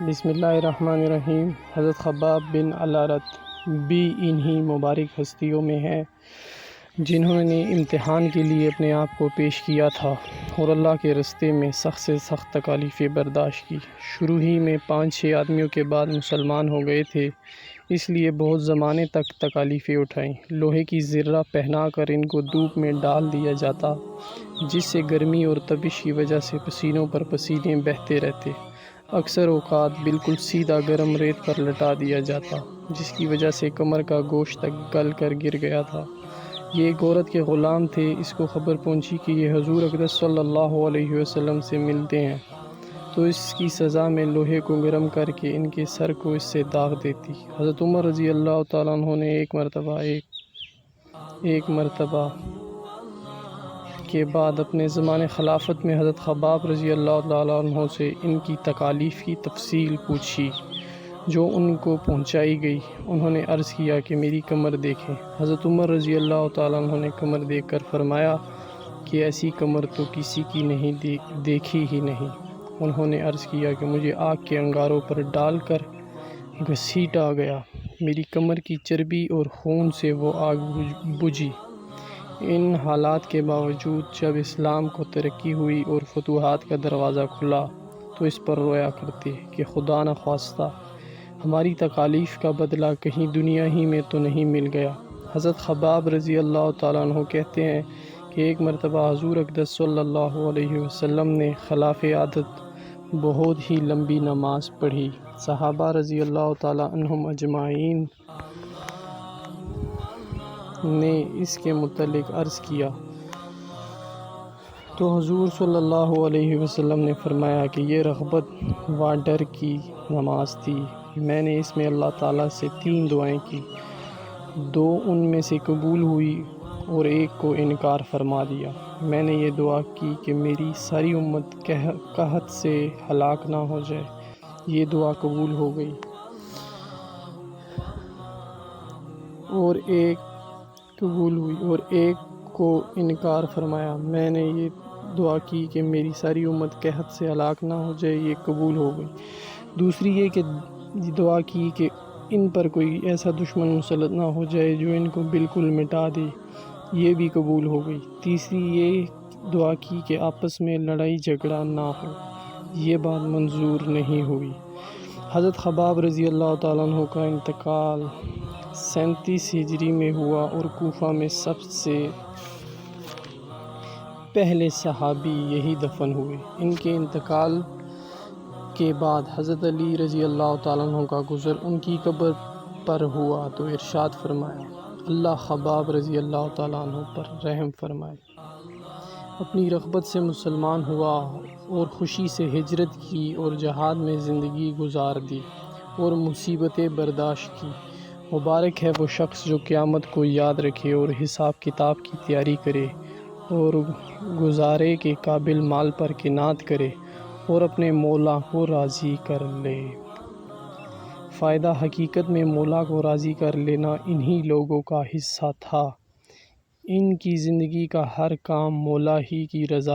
بسم اللہ الرحمن الرحیم۔ حضرت خباب بن الارت بھی انہی مبارک ہستیوں میں ہیں جنہوں نے امتحان کے لیے اپنے آپ کو پیش کیا تھا اور اللہ کے راستے میں سخت سے سخت تکالیفیں برداشت کی۔ شروع ہی میں 5-6 آدمیوں کے بعد مسلمان ہو گئے تھے، اس لیے بہت زمانے تک تکالیفیں اٹھائیں۔ لوہے کی زرہ پہنا کر ان کو دھوپ میں ڈال دیا جاتا، جس سے گرمی اور تپش کی وجہ سے پسینوں پر پسینے بہتے رہتے۔ اکثر اوقات بالکل سیدھا گرم ریت پر لٹا دیا جاتا، جس کی وجہ سے کمر کا گوشت تک گل کر گر گیا تھا۔ یہ ایک عورت کے غلام تھے۔ اس کو خبر پہنچی کہ یہ حضور اقدس صلی اللہ علیہ وسلم سے ملتے ہیں، تو اس کی سزا میں لوہے کو گرم کر کے ان کے سر کو اس سے داغ دیتی۔ حضرت عمر رضی اللہ تعالیٰ عنہ نے ایک مرتبہ کے بعد اپنے زمانے خلافت میں حضرت خباب رضی اللہ تعالیٰ عنہ سے ان کی تکالیف کی تفصیل پوچھی، جو ان کو پہنچائی گئی۔ انہوں نے عرض کیا کہ میری کمر دیکھیں۔ حضرت عمر رضی اللہ تعالیٰ عنہ نے کمر دیکھ کر فرمایا کہ ایسی کمر تو کسی کی دیکھی ہی نہیں۔ انہوں نے عرض کیا کہ مجھے آگ کے انگاروں پر ڈال کر گھسیٹا گیا، میری کمر کی چربی اور خون سے وہ آگ بجھی۔ ان حالات کے باوجود جب اسلام کو ترقی ہوئی اور فتوحات کا دروازہ کھلا تو اس پر رویا کرتے کہ خدا نخواستہ ہماری تکالیف کا بدلہ کہیں دنیا ہی میں تو نہیں مل گیا۔ حضرت خباب رضی اللہ تعالیٰ عنہ کہتے ہیں کہ ایک مرتبہ حضور اقدس صلی اللہ علیہ وسلم نے خلاف عادت بہت ہی لمبی نماز پڑھی۔ صحابہ رضی اللہ تعالیٰ عنہم اجمعین نے اس کے متعلق عرض کیا تو حضور صلی اللہ علیہ وسلم نے فرمایا کہ یہ رغبت و ڈر کی نماز تھی۔ میں نے اس میں اللہ تعالیٰ سے 3 دعائیں کی، 2 ان میں سے قبول ہوئی اور ایک کو انکار فرما دیا۔ میں نے یہ دعا کی کہ میری ساری امت قحط سے ہلاک نہ ہو جائے، یہ دعا قبول ہو گئی، اور ایک کو انکار فرمایا۔ میں نے یہ دعا کی کہ میری ساری امت قحط سے ہلاک نہ ہو جائے، یہ قبول ہو گئی۔ دوسری یہ کہ دعا کی کہ ان پر کوئی ایسا دشمن مسلط نہ ہو جائے جو ان کو بالکل مٹا دے، یہ بھی قبول ہو گئی۔ تیسری یہ دعا کی کہ آپس میں لڑائی جھگڑا نہ ہو، یہ بات منظور نہیں ہوئی۔ حضرت خباب رضی اللہ تعالیٰ عنہ کا انتقال 37 ہجری میں ہوا اور کوفہ میں سب سے پہلے صحابی یہی دفن ہوئے۔ ان کے انتقال کے بعد حضرت علی رضی اللہ تعالیٰ عنہ کا گزر ان کی قبر پر ہوا تو ارشاد فرمایا، اللہ خباب رضی اللہ تعالیٰ عنہ پر رحم فرمائے۔ اپنی رغبت سے مسلمان ہوا اور خوشی سے ہجرت کی اور جہاد میں زندگی گزار دی اور مصیبتیں برداشت کی۔ مبارک ہے وہ شخص جو قیامت کو یاد رکھے اور حساب کتاب کی تیاری کرے اور گزارے کے قابل مال پر قناعت کرے اور اپنے مولا کو راضی کر لے۔ فائدہ: حقیقت میں مولا کو راضی کر لینا انہی لوگوں کا حصہ تھا۔ ان کی زندگی کا ہر کام مولا ہی کی رضا